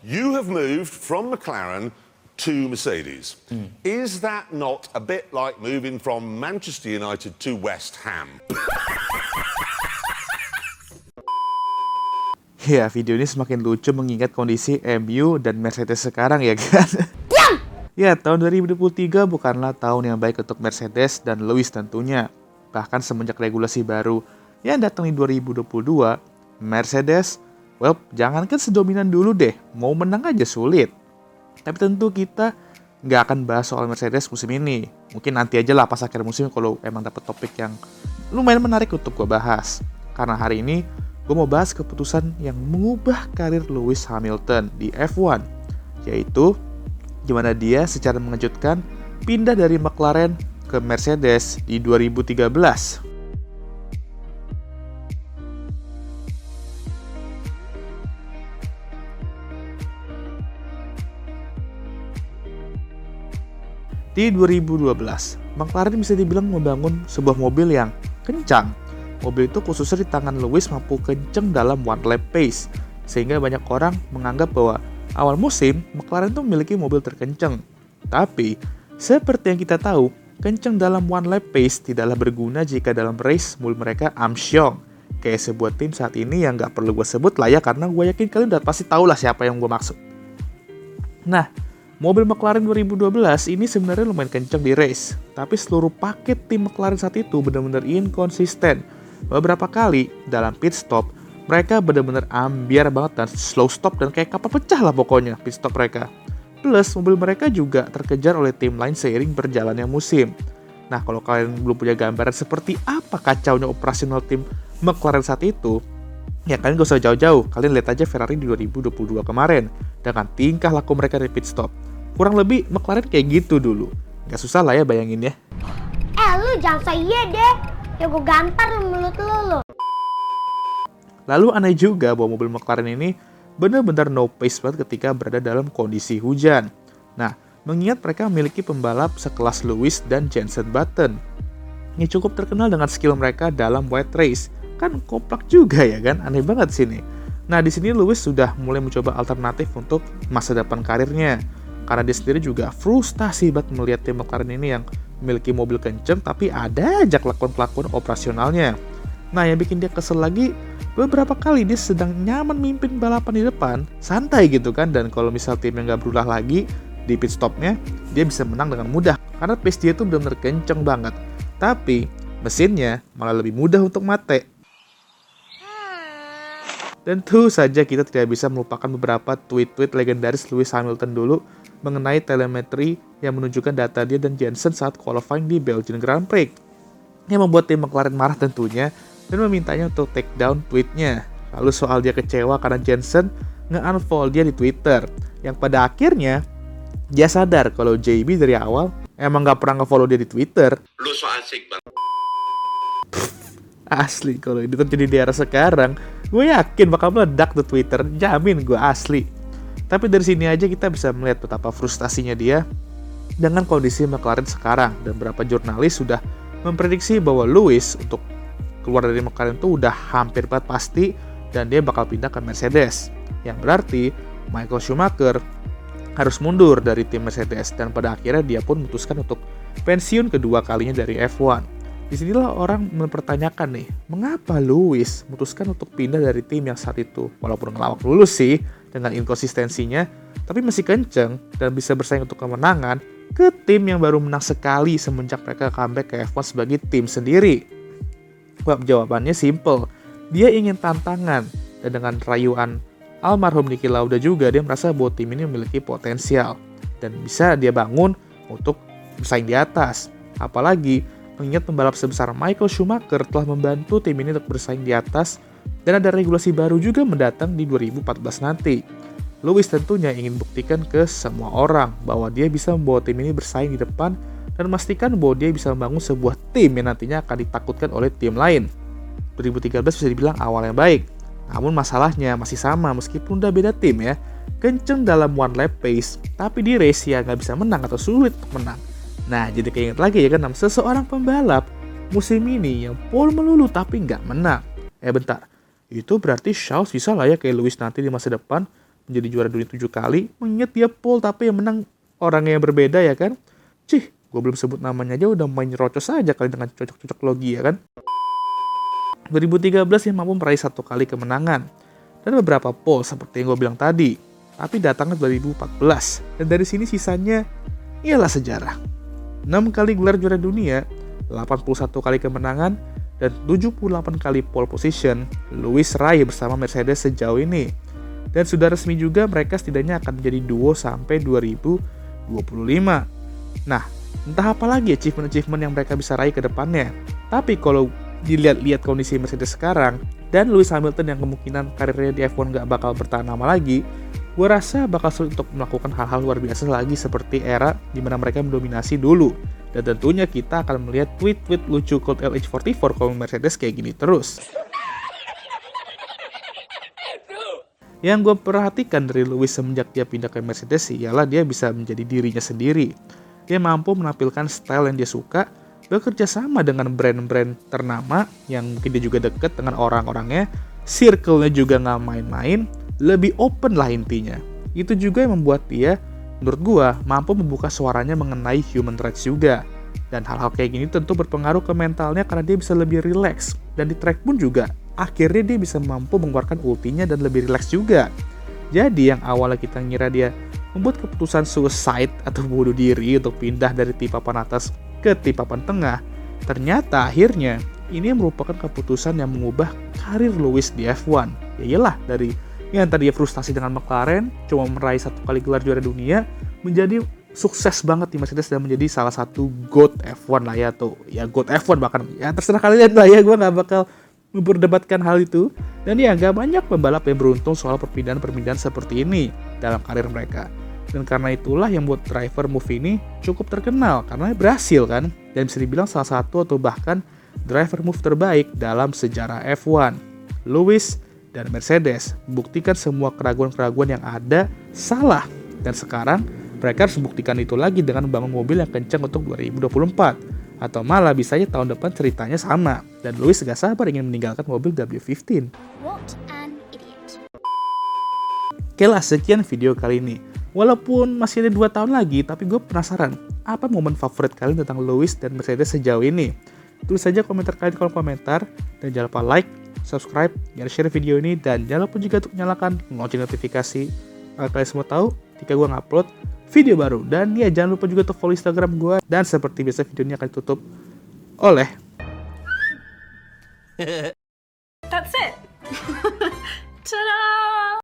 You have moved from McLaren to Mercedes. Is that not a bit like moving from Manchester United to West Ham? Ya, video ini semakin lucu mengingat kondisi MU dan Mercedes sekarang ya kan? Ya, tahun 2023 bukanlah tahun yang baik untuk Mercedes dan Lewis tentunya. Bahkan semenjak regulasi baru yang datang di 2022, Mercedes, jangankan sedominan dulu deh, mau menang aja sulit. Tapi tentu kita nggak akan bahas soal Mercedes musim ini. Mungkin nanti aja lah pas akhir musim kalau emang dapet topik yang lumayan menarik untuk gue bahas. Karena hari ini gue mau bahas keputusan yang mengubah karir Lewis Hamilton di F1, yaitu gimana dia secara mengejutkan pindah dari McLaren ke Mercedes di 2013. Di 2012, McLaren bisa dibilang membangun sebuah mobil yang kencang. Mobil itu khususnya di tangan Lewis mampu kenceng dalam one lap pace, sehingga banyak orang menganggap bahwa awal musim McLaren itu memiliki mobil terkenceng. Tapi, seperti yang kita tahu, kenceng dalam one lap pace tidaklah berguna jika dalam race mobil mereka amsyong. Kayak sebuah tim saat ini yang gak perlu gue sebut lah ya, karena gue yakin kalian udah pasti tahu lah siapa yang gue maksud. Nah, mobil McLaren 2012 ini sebenarnya lumayan kenceng di race, tapi seluruh paket tim McLaren saat itu benar-benar inkonsisten. Beberapa kali dalam pit stop, mereka benar-benar ambiar banget dan slow stop dan kayak kapal pecah lah pokoknya pit stop mereka. Plus, mobil mereka juga terkejar oleh tim lain seiring berjalannya musim. Nah, kalau kalian belum punya gambaran seperti apa kacaunya operasional tim McLaren saat itu, ya kalian gak usah jauh-jauh, kalian lihat aja Ferrari di 2022 kemarin dengan tingkah laku mereka di pit stop. Kurang lebih McLaren kayak gitu dulu. Gak susah lah ya bayangin ya. Lu jangan saya deh. Ya gue gampar lu mulut lu. Lalu aneh juga bahwa mobil McLaren ini benar-benar no pace banget ketika berada dalam kondisi hujan. Nah, mengingat mereka memiliki pembalap sekelas Lewis dan Jenson Button, yang cukup terkenal dengan skill mereka dalam wet race. Kan kompak juga ya kan, aneh banget sini. Nah, di sini Lewis sudah mulai mencoba alternatif untuk masa depan karirnya. Karena dia sendiri juga frustasi banget melihat tim McLaren ini yang memiliki mobil kenceng tapi ada aja kelakuan-kelakuan operasionalnya. Nah, yang bikin dia kesel lagi, beberapa kali dia sedang nyaman mimpin balapan di depan, santai gitu kan, dan kalau misal timnya nggak berulah lagi di pit stopnya, dia bisa menang dengan mudah karena pace dia tuh benar-benar kenceng banget. Tapi mesinnya malah lebih mudah untuk mate. Tentu saja kita tidak bisa melupakan beberapa tweet-tweet legendaris Lewis Hamilton dulu mengenai telemetri yang menunjukkan data dia dan Jenson saat qualifying di Belgian Grand Prix, yang membuat tim McLaren marah tentunya dan memintanya untuk take down tweetnya. Lalu soal dia kecewa karena Jenson nge-unfollow dia di Twitter, yang pada akhirnya dia sadar kalau JB dari awal emang gak pernah nge-follow dia di Twitter. Lu so asik banget. Asli, kalau ini terjadi di era sekarang, gue yakin bakal meledak di Twitter, jamin gue asli. Tapi dari sini aja kita bisa melihat betapa frustasinya dia dengan kondisi McLaren sekarang, dan beberapa jurnalis sudah memprediksi bahwa Lewis untuk keluar dari McLaren itu udah hampir banget pasti dan dia bakal pindah ke Mercedes. Yang berarti Michael Schumacher harus mundur dari tim Mercedes dan pada akhirnya dia pun memutuskan untuk pensiun kedua kalinya dari F1. Disinilah orang mempertanyakan nih, mengapa Lewis memutuskan untuk pindah dari tim yang saat itu, walaupun ngelawak lulus sih dengan inkonsistensinya, tapi masih kenceng dan bisa bersaing untuk kemenangan ke tim yang baru menang sekali semenjak mereka comeback ke F1 sebagai tim sendiri. Jawabannya simple, dia ingin tantangan, dan dengan rayuan almarhum Niki Lauda juga dia merasa bahwa tim ini memiliki potensial dan bisa dia bangun untuk bersaing di atas. Apalagi mengingat pembalap sebesar Michael Schumacher telah membantu tim ini untuk bersaing di atas dan ada regulasi baru juga mendatang di 2014 nanti. Lewis tentunya ingin buktikan ke semua orang bahwa dia bisa membawa tim ini bersaing di depan dan memastikan bahwa dia bisa membangun sebuah tim yang nantinya akan ditakutkan oleh tim lain. 2013 bisa dibilang awal yang baik, namun masalahnya masih sama meskipun udah beda tim ya. Kenceng dalam one lap pace, tapi di race ya nggak bisa menang atau sulit untuk menang. Nah, jadi keinget lagi ya kan, seseorang pembalap musim ini yang pole melulu tapi nggak menang. Bentar, itu berarti Charles bisa lah ya kayak Lewis nanti di masa depan menjadi juara dunia 7 kali, mengingat dia pole tapi yang menang orangnya yang berbeda ya kan. Cih, gue belum sebut namanya aja udah main nyerocos aja kali dengan cocok-cocok logi ya kan. 2013 yang mampu meraih 1 kali kemenangan dan beberapa pole seperti yang gue bilang tadi, tapi datangnya 2014 dan dari sini sisanya ialah sejarah. 6 kali gelar juara dunia, 81 kali kemenangan, dan 78 kali pole position Lewis raih bersama Mercedes sejauh ini. Dan sudah resmi juga mereka setidaknya akan menjadi duo sampai 2025. Nah, entah apa lagi achievement-achievement yang mereka bisa raih ke depannya. Tapi kalau dilihat-lihat kondisi Mercedes sekarang, dan Lewis Hamilton yang kemungkinan karirnya di F1 gak bakal bertahan lama lagi, gue rasa bakal sulit untuk melakukan hal-hal luar biasa lagi seperti era di mana mereka mendominasi dulu. Dan tentunya kita akan melihat tweet-tweet lucu Colt LH44 kalau Mercedes kayak gini terus. Yang gue perhatikan dari Lewis semenjak dia pindah ke Mercedes ialah dia bisa menjadi dirinya sendiri. Dia mampu menampilkan style yang dia suka, bekerja sama dengan brand-brand ternama yang mungkin dia juga deket dengan orang-orangnya, circle-nya juga nggak main-main, lebih open lah intinya. Itu juga yang membuat dia, menurut gua, mampu membuka suaranya mengenai human rights juga. Dan hal-hal kayak gini tentu berpengaruh ke mentalnya karena dia bisa lebih relax. Dan di track pun juga, akhirnya dia bisa mampu mengeluarkan ultinya dan lebih relax juga. Jadi yang awalnya kita ngira dia membuat keputusan suicide atau bunuh diri untuk pindah dari tip papan atas ke tip papan tengah, ternyata akhirnya ini merupakan keputusan yang mengubah karir Lewis di F1. Ya iyalah, dari yang tadi dia frustasi dengan McLaren, cuma meraih 1 kali gelar juara dunia, menjadi sukses banget di Mercedes dan menjadi salah satu GOAT F1 lah ya, tuh ya GOAT F1 bahkan, ya terserah kalian lah ya, gue gak bakal memperdebatkan hal itu. Dan ya gak banyak pembalap yang beruntung soal perpindahan-perpindahan seperti ini dalam karir mereka. Dan karena itulah yang buat driver move ini cukup terkenal karena berhasil kan, dan bisa dibilang salah satu atau bahkan driver move terbaik dalam sejarah F1. Lewis dan Mercedes buktikan semua keraguan-keraguan yang ada salah, dan sekarang mereka harus membuktikan itu lagi dengan membangun mobil yang kencang untuk 2024, atau malah bisanya tahun depan ceritanya sama, dan Lewis gak sabar ingin meninggalkan mobil W15. What an idiot. Oke lah, sekian video kali ini. Walaupun masih ada 2 tahun lagi, tapi gue penasaran, apa momen favorit kalian tentang Lewis dan Mercedes sejauh ini? Tulis saja komentar kalian di kolom komentar, dan jangan lupa like, subscribe, dan share video ini, dan jangan lupa juga untuk nyalakan lonceng notifikasi agar kalian semua tahu ketika gue ngupload video baru. Dan ya jangan lupa juga untuk follow Instagram gue, dan seperti biasa video ini akan ditutup oleh That's it. Ta-da!